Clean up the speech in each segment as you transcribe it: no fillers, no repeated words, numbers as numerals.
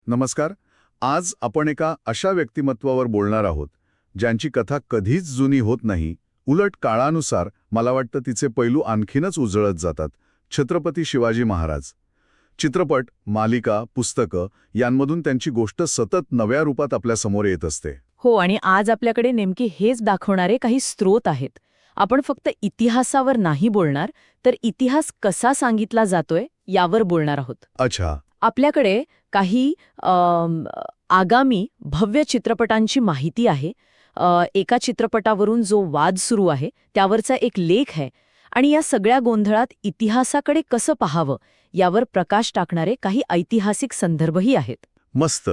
नमस्कार. आज आपण एका अशा व्यक्तिमत्वावर बोलणार आहोत ज्यांची कथा कधीच जुनी होत नाही, उलट काळानुसार मला वाटतं तिचे पैलू आणखीनच उजळत जातात. छत्रपती शिवाजी महाराज. चित्रपट, मालिका, पुस्तकं यांमधून त्यांची गोष्ट सतत नव्या रूपात आपल्यासमोर येत असते. हो, आणि आज आपल्याकडे नेमके हेच दाखवणारे काही स्रोत आहेत. आपण फक्त इतिहासावर नाही बोलणार, तर इतिहास कसा सांगितला जातोय यावर बोलणार आहोत. अच्छा. आपल्याकडे काही आगामी भव्य चित्रपटांची माहिती आहे. एका चित्रपटावरून जो वाद सुरू आहे त्यावरचा एक लेख आहे, आणि या सगळ्या गोंधळात इतिहासाकडे कसं पाहावं यावर प्रकाश टाकणारे काही ऐतिहासिक संदर्भही आहेत. मस्त.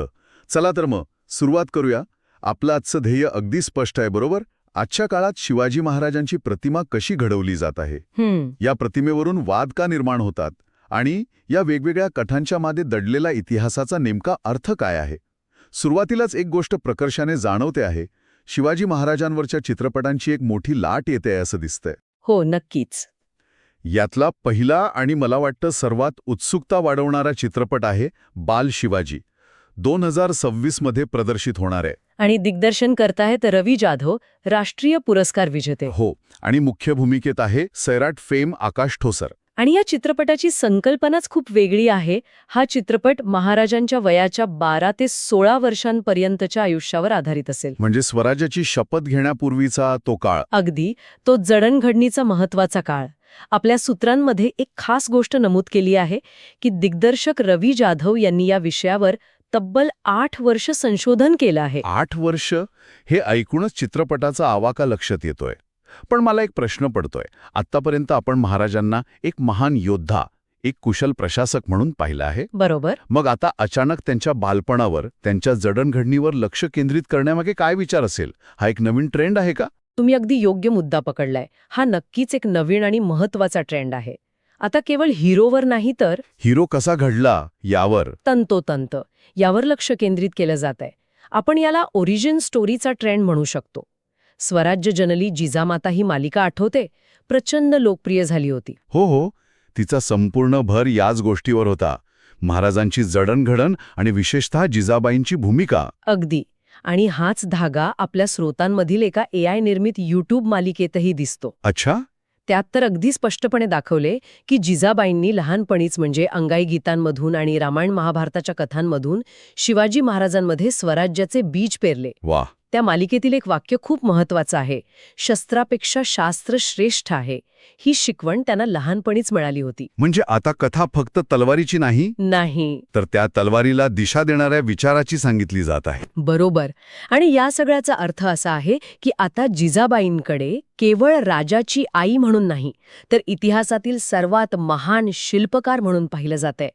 चला तर मग सुरुवात करूया. आपलं आजचं ध्येय अगदी स्पष्ट आहे, बरोबर? आजच्या काळात शिवाजी महाराजांची प्रतिमा कशी घडवली जात आहे, या प्रतिमेवरून वाद का निर्माण होतात, आणि या वेगवेगळ्या कथांच्या मागे दडलेला इतिहासाचा नेमका अर्थ काय आहे. सुरुवातीलाच एक गोष्ट प्रकर्षाने जाणवते आहे. शिवाजी महाराजांवरच्या चित्रपटांची एक मोठी लाट येते असं दिसतंय. हो, नक्कीच. यातला पहिला आणि मला वाटतं सर्वात उत्सुकता वाढवणारा चित्रपट आहे बाल शिवाजी. 2026 मध्ये प्रदर्शित होणार आहे. आणि दिग्दर्शन करतायत रवी जाधव, राष्ट्रीय पुरस्कार विजेते. हो, आणि मुख्य भूमिकेत आहे सैराट फेम आकाश ठोसर. आणि या चित्रपटाची संकल्पनाच खूप वेगळी आहे. हा चित्रपट महाराजांच्या वयाच्या 12 ते 16 वर्षांपर्यंतच्या आयुष्यावर आधारित असेल. म्हणजे स्वराज्याची शपथ घेण्यापूर्वीचा तो काळ. अगदी, तो जडणघडणीचा महत्वाचा काळ. आपल्या सूत्रांमध्ये एक खास गोष्ट नमूद केली आहे की दिग्दर्शक रवी जाधव यांनी या विषयावर तब्बल 8 वर्ष संशोधन केलं आहे. 8 वर्ष? हे ऐकूनच चित्रपटाचा आवाका लक्षात येतोय. पण मला एक प्रश्न पडतोय. आत्तापर्यंत आपण महाराजांना एक महान योद्धा, एक कुशल प्रशासक म्हणून पाहिलं आहे. बरोबर. मग आता अचानक त्यांच्या बालपणावर, त्यांच्या जडणघडणीवर लक्ष केंद्रित करण्यामागे काय विचार असेल? हा एक नवीन ट्रेंड आहे का? तुम्ही अगदी योग्य मुद्दा पकडलाय. हा नक्कीच एक नवीन आणि महत्वाचा ट्रेंड आहे. आता केवळ हिरोवर नाही, तर हिरो कसा घडला यावर, तंतोतंत यावर लक्ष केंद्रित केलं जात आहे. आपण याला ओरिजिन स्टोरीचा ट्रेंड म्हणू शकतो. स्वराज्य जनली जिजामाता ही मालिका आठवते? प्रचंड लोकप्रिय झाली होती. हो हो, तिचा संपूर्ण भर याच गोष्टीवर होता. महाराजांची जडणघडण आणि विशेषतः जिजाबाईंची भूमिका. अगदी. आणि हाच धागा आपल्या स्रोतांमधील एका AI निर्मित YouTube मालिकेतही दिसतो. अच्छा. त्यात तर अगदी स्पष्टपणे दाखवले की जिजाबाईंनी लहानपणीच, म्हणजे अंगाई गीतांमधून आणि रामायण महाभारताच्या कथांमधून शिवाजी महाराजांमध्ये स्वराज्याचे बीज पेरले. वाह. त्या मालिकेतील एक वाक्य खूप महत्वाचं आहे. शस्त्रापेक्षा शास्त्र श्रेष्ठ आहे. ही शिकवण त्यांना लहानपणीच मिळाली होती. म्हणजे आता कथा फक्त तलवारीची नाही, तर त्या तलवारीला दिशा देणाऱ्या विचाराची सांगितली जात आहे. बरोबर. आणि या सगळ्याचा अर्थ असा आहे की आता जिजाबाईंकडे केवळ राजाची आई म्हणून नाही, तर इतिहासातील सर्वात महान शिल्पकार म्हणून पाहिलं जातंय.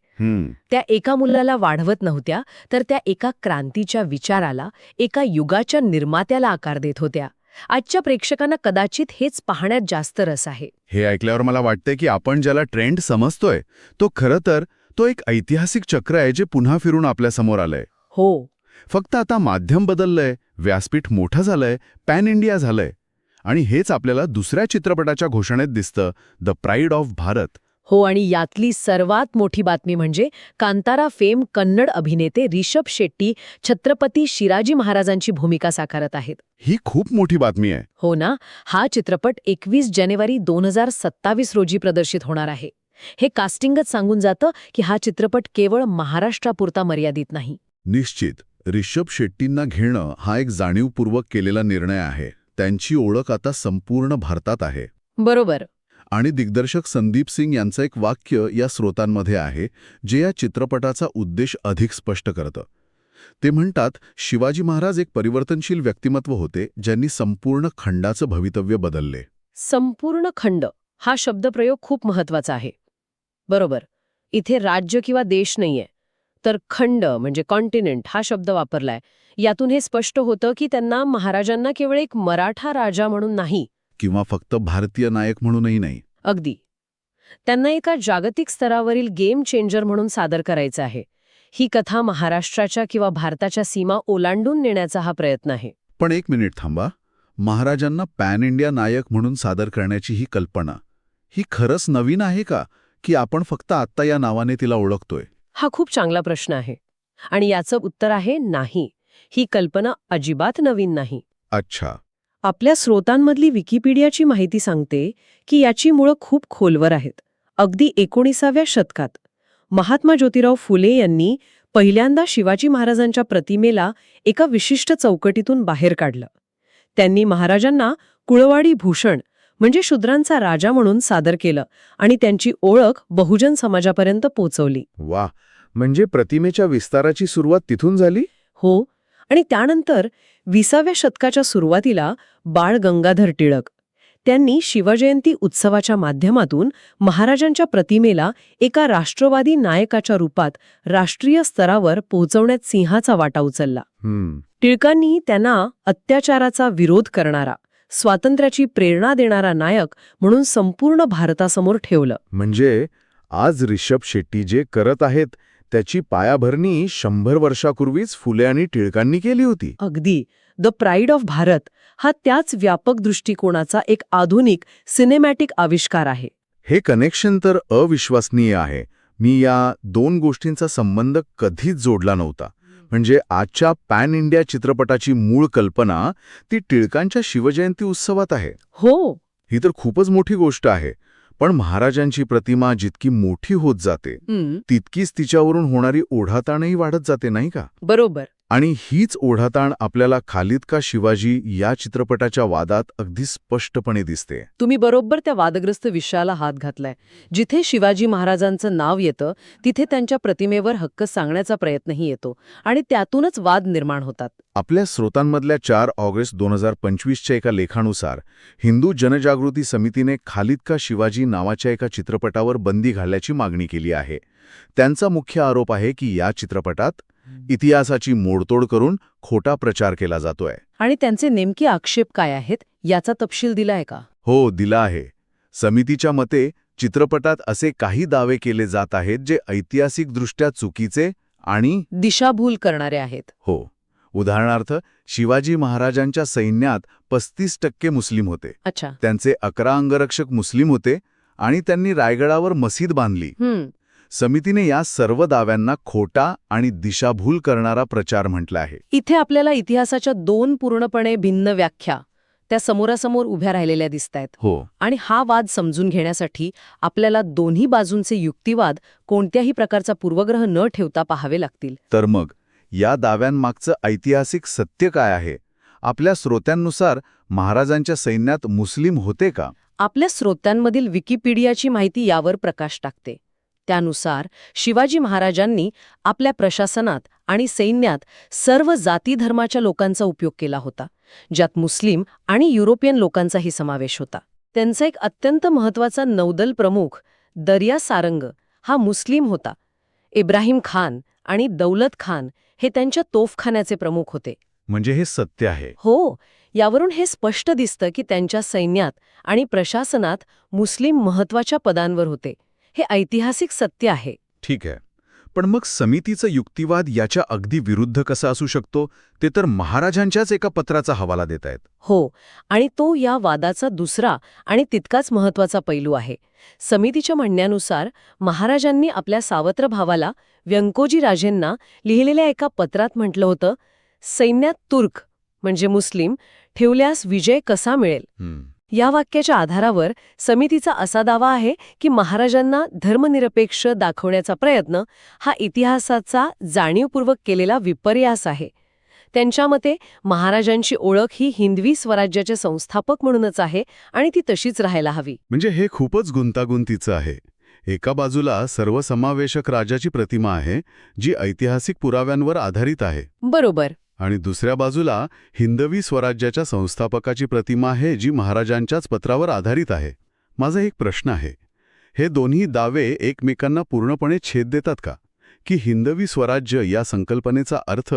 त्या एका मुलाला वाढवत नव्हत्या, तर त्या एका क्रांतीच्या विचाराला, एका युगाच्या निर्मात्याला आकार देत होत्या. आजच्या प्रेक्षकांना कदाचित हेच पाहण्यात जास्त रस आहे. हे ऐकल्यावर मला वाटतंय की आपण ज्याला ट्रेंड समजतोय तो खरं तर तो एक ऐतिहासिक चक्र आहे जे पुन्हा फिरून आपल्यासमोर आलंय. हो. फक्त आता माध्यम बदललंय, व्यासपीठ मोठं झालंय, पॅन इंडिया झालंय. आणि हेच आपल्याला दुसऱ्या चित्रपटाच्या घोषणेत दिसतं, द प्राईड ऑफ भारत. हो, आणि यातली सर्वात मोठी बातमी म्हणजे कांतारा फेम कन्नड अभिनेते रिषभ शेट्टी छत्रपती शिवाजी महाराजांची भूमिका साकारत आहेत. ही खूप मोठी बातमी आहे. हो ना. हा चित्रपट 21 जानेवारी 2027 रोजी प्रदर्शित होणार आहे. हे कास्टिंगच सांगून जातं की हा चित्रपट केवळ महाराष्ट्रापुरता मर्यादित नाही. निश्चित. रिषभ शेट्टींना घेणं हा एक जाणीवपूर्वक केलेला निर्णय आहे. त्यांची ओळख आता संपूर्ण भारतात आहे. बरोबर. आणि दिग्दर्शक संदीप सिंग यांचं एक वाक्य या स्रोतांमध्ये आहे जे या चित्रपटाचा उद्देश अधिक स्पष्ट करतं. ते म्हणतात, शिवाजी महाराज एक परिवर्तनशील व्यक्तिमत्व होते ज्यांनी संपूर्ण खंडाचं भवितव्य बदलले. संपूर्ण खंड हा शब्दप्रयोग खूप महत्वाचा आहे. बरोबर. इथे राज्य किंवा देश नाहीये, तर खंड म्हणजे कॉन्टिनेंट हा शब्द वापरलाय. यातून हे स्पष्ट होतं की त्यांना महाराजांना केवळ एक मराठा राजा म्हणून नाही, किंवा फक्त भारतीय नायक म्हणूनही नाही. अगदी. त्यांना एका जागतिक स्तरावरील गेम चेंजर म्हणून सादर करायचं आहे. ही कथा महाराष्ट्राच्या किंवा भारताच्या सीमा ओलांडून नेण्याचा हा प्रयत्न आहे. पण एक मिनिट थांबा. महाराजांना पॅन इंडिया नायक म्हणून सादर करण्याची ही कल्पना, ही खरंच नवीन आहे का, की आपण फक्त आत्ता या नावाने तिला ओळखतोय? हा खूप चांगला प्रश्न आहे. आणि याचं उत्तर आहे नाही. ही कल्पना अजिबात नवीन नाही. अच्छा. आपल्या स्रोतांमधली विकिपीडियाची माहिती सांगते की याची मुळं खूप खोलवर आहेत. अगदी 19व्या शतकात महात्मा ज्योतिराव फुले यांनी पहिल्यांदा शिवाजी महाराजांच्या प्रतिमेला एका विशिष्ट चौकटीतून बाहेर काढलं. त्यांनी महाराजांना कुळवाडी भूषण म्हणजे शूद्रांचा राजा म्हणून सादर केलं आणि त्यांची ओळख बहुजन समाजापर्यंत पोहोचवली. वा, म्हणजे प्रतिमेच्या विस्ताराची सुरुवात तिथून झाली? हो, आणि त्यानंतर 20व्या शतकाच्या सुरुवातीला बाळ गंगाधर टिळक त्यांनी शिवजयंती उत्सवाच्या माध्यमातून महाराजांच्या प्रतिमेला एका राष्ट्रवादी नायकाच्या रूपात राष्ट्रीय स्तरावर पोहोचवण्यात सिंहाचा वाटा उचलला. टिळकांनी त्यांना अत्याचाराचा विरोध करणारा, स्वातंत्र्याची प्रेरणा देणारा नायक म्हणून संपूर्ण भारतासमोर ठेवलं. म्हणजे आज रिषभ शेट्टी जे करत आहेत त्याची पायाभरणी 100 वर्षापूर्वीच फुले आणि टिळकांनी केली होती. अगदी. द प्राईड ऑफ भारत हा त्याच व्यापक दृष्टिकोनाचा एक आधुनिक सिनेमॅटिक आविष्कार आहे. हे कनेक्शन तर अविश्वसनीय आहे. मी या दोन गोष्टींचा संबंध कधीच जोडला नव्हता. म्हणजे आजच्या पॅन इंडिया चित्रपटाची मूळ कल्पना ती टिळकांच्या शिवजयंती उत्सवात आहे. हो, ही तर खूपच मोठी गोष्ट आहे. पण महाराजांची प्रतिमा जितकी मोठी होत जाते तितकीच तिच्यावरून होणारी ओढाताणही वाढत जाते, नाही का? बरोबर. आणि हीच ओढाताण आपल्याला खालीद का शिवाजी या चित्रपटाच्या वादात अगदी स्पष्टपणे दिसते. तुम्ही बरोबर त्या वादग्रस्त विषयाला हात घातलाय. जिथे शिवाजी महाराजांचं नाव येतं तिथे त्यांच्या प्रतिमेवर हक्क सांगण्याचा प्रयत्नही येतो आणि त्यातूनच वाद निर्माण होतात. आपल्या स्रोतांमधल्या 4 ऑगस्ट 2025च्या एका लेखानुसार हिंदू जनजागृती समितीने खालीद का शिवाजी नावाच्या एका चित्रपटावर बंदी घालण्याची मागणी केली आहे. त्यांचा मुख्य आरोप आहे की या चित्रपटात इतिहासाची मोडतोड करून खोटा प्रचार केला जातोय. आणि त्यांचे नेमके आक्षेप काय आहेत याचा तपशील दिलाय का? हो, दिला आहे. समितीच्या मते चित्रपटात असे काही दावे केले जात आहेत जे ऐतिहासिकदृष्ट्या चुकीचे आणि दिशाभूल करणारे आहेत. हो. उदाहरणार्थ, शिवाजी महाराजांच्या सैन्यात 35% मुस्लिम होते. अच्छा. त्यांचे 11 अंगरक्षक मुस्लिम होते आणि त्यांनी रायगडावर मसीद बांधली. समितीने या सर्व दाव्यांना खोटा आणि दिशाभूल करणारा प्रचार म्हटला आहे. इथे आपल्याला इतिहासाच्या 2 पूर्णपणे भिन्न व्याख्या त्या समोरासमोर उभ्या राहिलेल्या दिसतायत. हो. आणि हा वाद समजून घेण्यासाठी आपल्याला दोन्ही बाजूंचे युक्तिवाद कोणत्याही प्रकारचा पूर्वग्रह न ठेवता पाहावे लागतील. तर मग या दाव्यांमागचं ऐतिहासिक सत्य काय आहे? आपल्या श्रोत्यांनुसार महाराजांच्या सैन्यात मुस्लिम होते का? आपल्या स्रोतांमधील विकिपीडियाची माहिती यावर प्रकाश टाकते. त्यानुसार शिवाजी महाराजांनी आपल्या प्रशासनात आणि सैन्यात सर्व जाती धर्माच्या लोकांचा उपयोग केला होता, ज्यात मुस्लिम आणि युरोपियन लोकांचाही समावेश होता. त्यांचा एक अत्यंत महत्त्वाचा नौदल प्रमुख दर्या सारंग हा मुस्लिम होता. इब्राहिम खान आणि दौलत खान हे त्यांच्या तोफखान्याचे प्रमुख होते. म्हणजे हे सत्य आहे? हो. यावरून हे स्पष्ट दिसतं की त्यांच्या सैन्यात आणि प्रशासनात मुस्लिम महत्त्वाच्या पदांवर होते. हे ऐतिहासिक सत्य आहे. ठीक आहे. पण मग समितीचा युक्तिवाद याच्या अगदी विरुद्ध कसा असू शकतो? ते तर महाराजांच्याच एका पत्राचा हवाला देत आहेत. हो, आणि तो या वादाचा दुसरा आणि तितकाच महत्त्वाचा पैलू आहे. समितीच्या म्हणण्यानुसार महाराजांनी आपल्या सावत्र भावाला व्यंकोजी राजेंना लिहिलेल्या एका पत्रात म्हटलं होतं, सैन्यात तुर्क म्हणजे मुस्लिम ठेवल्यास विजय कसा मिळेल? या वाक्याच्या आधारावर समितीचा असा दावा आहे की महाराजांना धर्मनिरपेक्ष दाखवण्याचा प्रयत्न हा इतिहासाचा जाणीवपूर्वक केलेला विपर्यास आहे. त्यांच्या मते महाराजांची ओळख ही हिंदवी स्वराज्याचे संस्थापक म्हणूनच आहे आणि ती तशीच राहायला हवी. म्हणजे हे खूपच गुंतागुंतीचं आहे. एका बाजूला सर्वसमावेशक राजाची प्रतिमा आहे जी ऐतिहासिक पुराव्यांवर आधारित आहे. बरोबर. आणि दुसऱ्या बाजूला हिंदवी स्वराज्याच्या संस्थापकाची प्रतिमा आहे जी महाराजांच्याच पत्रावर आधारित आहे. माझा एक प्रश्न आहे, हे दोन्ही दावे एकमेकांना पूर्णपणे छेद देतात का? की हिंदवी स्वराज्य या संकल्पनेचा अर्थ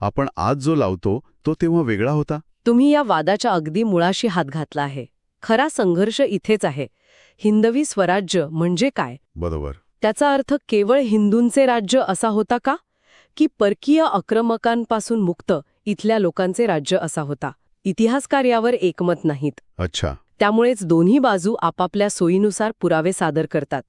आपण आज जो लावतो तो तेव्हा वेगळा होता? तुम्ही या वादाच्या अगदी मुळाशी हात घातला आहे. खरा संघर्ष इथेच आहे. हिंदवी स्वराज्य म्हणजे काय? बरोबर. त्याचा अर्थ केवळ हिंदूंचे राज्य असा होता का? की परकीय आक्रमकांपासून मुक्त इथल्या लोकांचे राज्य असा होता? इतिहासकार यावर एकमत नाहीत. अच्छा. त्यामुळेच दोन्ही बाजू आपापल्या सोयीनुसार पुरावे सादर करतात.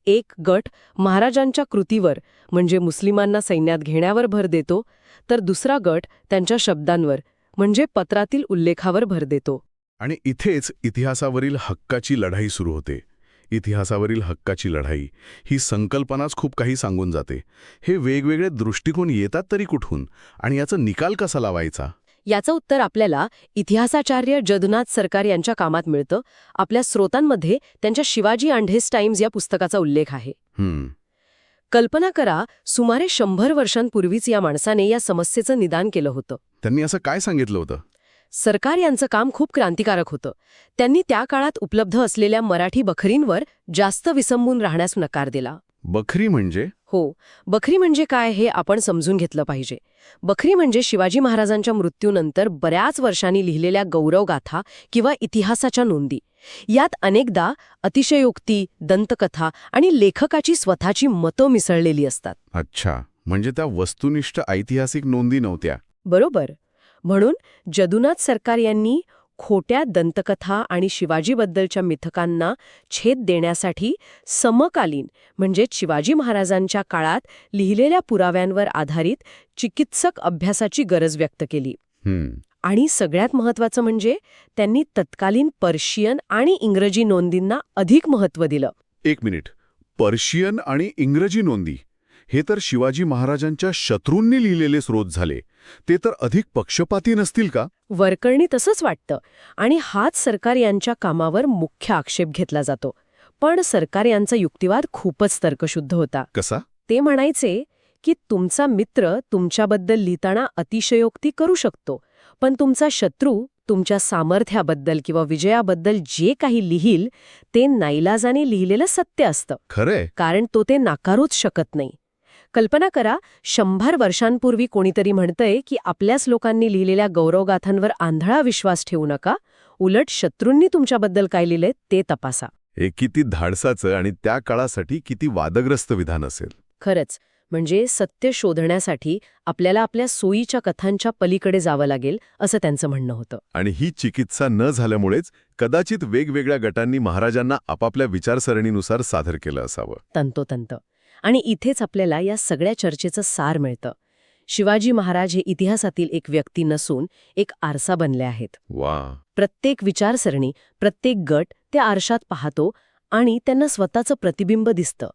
एक गट महाराजांच्या कृतीवर म्हणजे मुस्लिमांना सैन्यात घेण्यावर भर देतो, तर दुसरा गट त्यांच्या शब्दांवर म्हणजे पत्रातील उल्लेखावर भर देतो. आणि इथेच इतिहासावरील हक्काची लढाई सुरू होते. इतिहासावरील हक्काची लढाई ही संकल्पनाच खूप काही सांगून जाते. हे वेगवेगळे दृष्टिकोन येतात तरी कुठून आणि याचा निकाल कसा लावायचा? याचं उत्तर आपल्याला इतिहासाचार्य जदुनाथ सरकार यांच्या कामात मिळतं. आपल्या स्रोतांमध्ये त्यांच्या शिवाजी अँड हिज टाइम्स या पुस्तकाचा उल्लेख आहे. कल्पना करा, सुमारे 100 वर्षांपूर्वीच या माणसाने या समस्येचं निदान केलं होतं. त्यांनी असं काय सांगितलं होतं? सरकार यांचं काम खूप क्रांतिकारक होतं. त्यांनी त्या काळात उपलब्ध असलेल्या मराठी बखरींवर जास्त विसंबून राहण्यास नकार दिला. बखरी म्हणजे? हो, बखरी म्हणजे काय हे आपण समजून घेतलं पाहिजे. बखरी म्हणजे शिवाजी महाराजांच्या मृत्यूनंतर बऱ्याच वर्षांनी लिहिलेल्या गौरवगाथा किंवा इतिहासाच्या नोंदी. यात अनेकदा अतिशयोक्ती, दंतकथा आणि लेखकाची स्वतःची मतं मिसळलेली असतात. अच्छा, म्हणजे त्या वस्तुनिष्ठ ऐतिहासिक नोंदी नव्हत्या. बरोबर. म्हणून जदुनाथ सरकार यांनी खोट्या दंतकथा आणि शिवाजीबद्दलच्या मिथकांना छेद देण्यासाठी समकालीन म्हणजे शिवाजी महाराजांच्या काळात लिहिलेल्या पुराव्यांवर आधारित चिकित्सक अभ्यासाची गरज व्यक्त केली. आणि सगळ्यात महत्त्वाचं म्हणजे त्यांनी तत्कालीन पर्शियन आणि इंग्रजी नोंदींना अधिक महत्त्व दिलं. एक मिनिट, पर्शियन आणि इंग्रजी नोंदी हे तर शिवाजी महाराजांच्या शत्रूंनी लिहिलेले स्रोत झाले. ते तर अधिक पक्षपाती नसतील का? वरकरणी तसंच वाटतं आणि हाच सरकार यांच्या कामावर मुख्य आक्षेप घेतला जातो. पण सरकार यांचा युक्तिवाद खूपच तर्कशुद्ध होता. कसा? ते म्हणायचे की तुमचा मित्र तुमच्याबद्दल लिहिताना अतिशयोक्ती करू शकतो, पण तुमचा शत्रू तुमच्या सामर्थ्याबद्दल किंवा विजयाबद्दल जे काही लिहील ते नाईलाजाने लिहिलेलं सत्य असतं. खरंय? कारण तो ते नाकारूच शकत नाही. कल्पना करा, 100 वर्षांपूर्वी कोणीतरी म्हणतंय की आपल्याच लोकांनी लिहिलेल्या गौरवगाथांवर आंधळा विश्वास ठेवू नका, उलट शत्रूंनी तुमच्याबद्दल काय लिहिलंय ते तपासा. हे किती धाडसाचं आणि त्या काळासाठी किती वादग्रस्त विधान असेल. खरंच, म्हणजे सत्य शोधण्यासाठी आपल्याला आपल्या सोयीच्या कथांच्या पलीकडे जावं लागेल असं त्यांचं म्हणणं होतं. आणि ही चिकित्सा न झाल्यामुळेच कदाचित वेगवेगळ्या गटांनी महाराजांना आपापल्या विचारसरणीनुसार सादर केलं असावं. तंतोतंत. आणि इथेच आपल्याला या सगळ्या चर्चेचं सार मिळतं. शिवाजी महाराज हे इतिहासातील एक व्यक्ती नसून एक आरसा बनले आहेत. वा. प्रत्येक विचारसरणी, प्रत्येक गट त्या आरशात पाहतो आणि त्यांना स्वतःचं प्रतिबिंब दिसतं.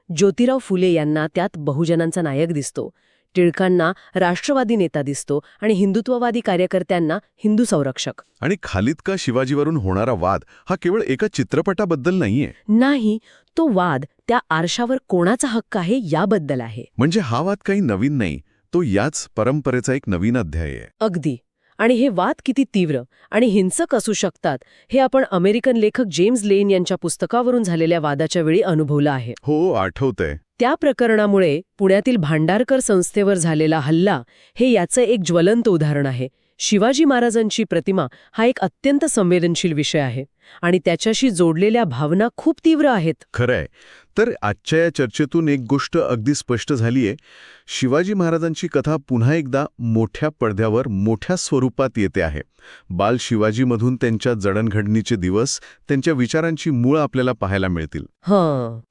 ज्योतिराव फुले यांना त्यात बहुजनांचा नायक दिसतो, टिळकांना राष्ट्रवादी नेता दिसतो आणि हिंदुत्ववादी कार्यकर्त्यांना हिंदू संरक्षक. आणि खालीद का शिवाजीवरून होणारा वाद हा केवळ एका चित्रपटाबद्दल नाहीये. नाही, तो वाद त्या आरशावर कोणाचा हक्क आहे याबद्दल आहे. म्हणजे हा वाद काही नवीन नाही, तो याच परंपरेचा एक नवीन अध्याय आहे. अगदी. आणि हे वाद किती तीव्र आणि हिंसक असू शकतात हे आपण अमेरिकन लेखक जेम्स लेन यांच्या पुस्तकावरून झालेल्या वादाच्या वेळी अनुभवलं आहे. हो, आठवतंय. त्या प्रकरणामुळे पुण्यातील भांडारकर संस्थेवर झालेला हल्ला हे याचं एक ज्वलंत उदाहरण आहे. शिवाजी महाराजांची प्रतिमा हा एक अत्यंत संवेदनशील विषय आहे आणि त्याच्याशी जोडलेल्या भावना खूप तीव्र आहेत. खरंय. तर आजच्या या चर्चेतून एक गोष्ट अगदी स्पष्ट झालीये. शिवाजी महाराजांची कथा पुन्हा एकदा मोठ्या पडद्यावर मोठ्या स्वरूपात येते आहे. बाल शिवाजीमधून त्यांच्या जडणघडणीचे दिवस, त्यांच्या विचारांची मूळ आपल्याला पाहायला मिळतील.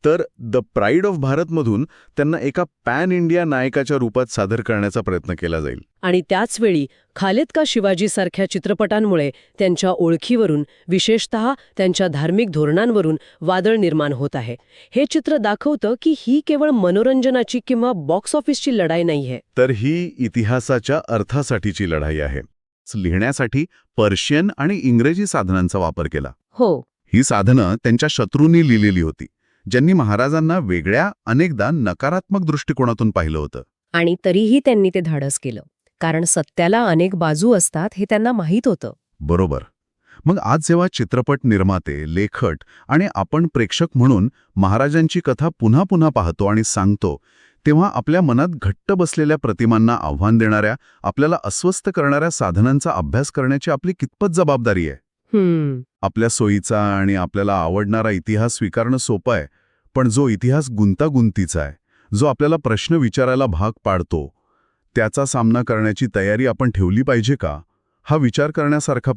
तर द प्राईड ऑफ भारतमधून त्यांना एका पॅन इंडिया नायकाच्या रूपात सादर करण्याचा प्रयत्न केला जाईल. आणि त्याचवेळी खालीद का शिवाजीसारख्या चित्रपटांमुळे त्यांच्या ओळखीवरून, विशेषतः त्यांच्या धार्मिक धोरणांवरून वादळ निर्माण होत आहे. हे चित्र दाखवतं की ही केवळ मनोरंजनाची किंवा बॉक्स ऑफिसची लढाई नाहीये, तर ही इतिहासाच्या अर्थासाठीची लढाई आहे. लिहिण्यासाठी पर्शियन आणि इंग्रजी साधनांचा वापर केला. हो. ही साधनं त्यांच्या शत्रूंनी लिहिलेली होती, ज्यांनी महाराजांना वेगळ्या, अनेकदा नकारात्मक दृष्टिकोनातून पाहिलं होतं. आणि तरीही त्यांनी ते धाडस केलं, कारण सत्याला अनेक बाजू असतात हे त्यांना माहीत होतं. बरोबर. मग आज जेव्हा चित्रपट निर्माते, लेखक आणि आपण प्रेक्षक म्हणून महाराजांची कथा पुन्हा पुन्हा पाहतो आणि सांगतो, तेव्हा आपल्या मनात घट्ट बसलेल्या प्रतिमांना आव्हान देणाऱ्या, आपल्याला अस्वस्थ करणाऱ्या साधनांचा अभ्यास करण्याची आपली कितपत जबाबदारी आहे? आपल्या सोयीचा आणि आपल्याला आवडणारा इतिहास स्वीकारणं सोपं आहे, पण जो इतिहास गुंतागुंतीचा आहे, जो आपल्याला प्रश्न विचारायला भाग पाडतो, त्याचा सामना करण्याची तयारी आपण ठेवली पाहिजे का? हा विचार करण्यासारखा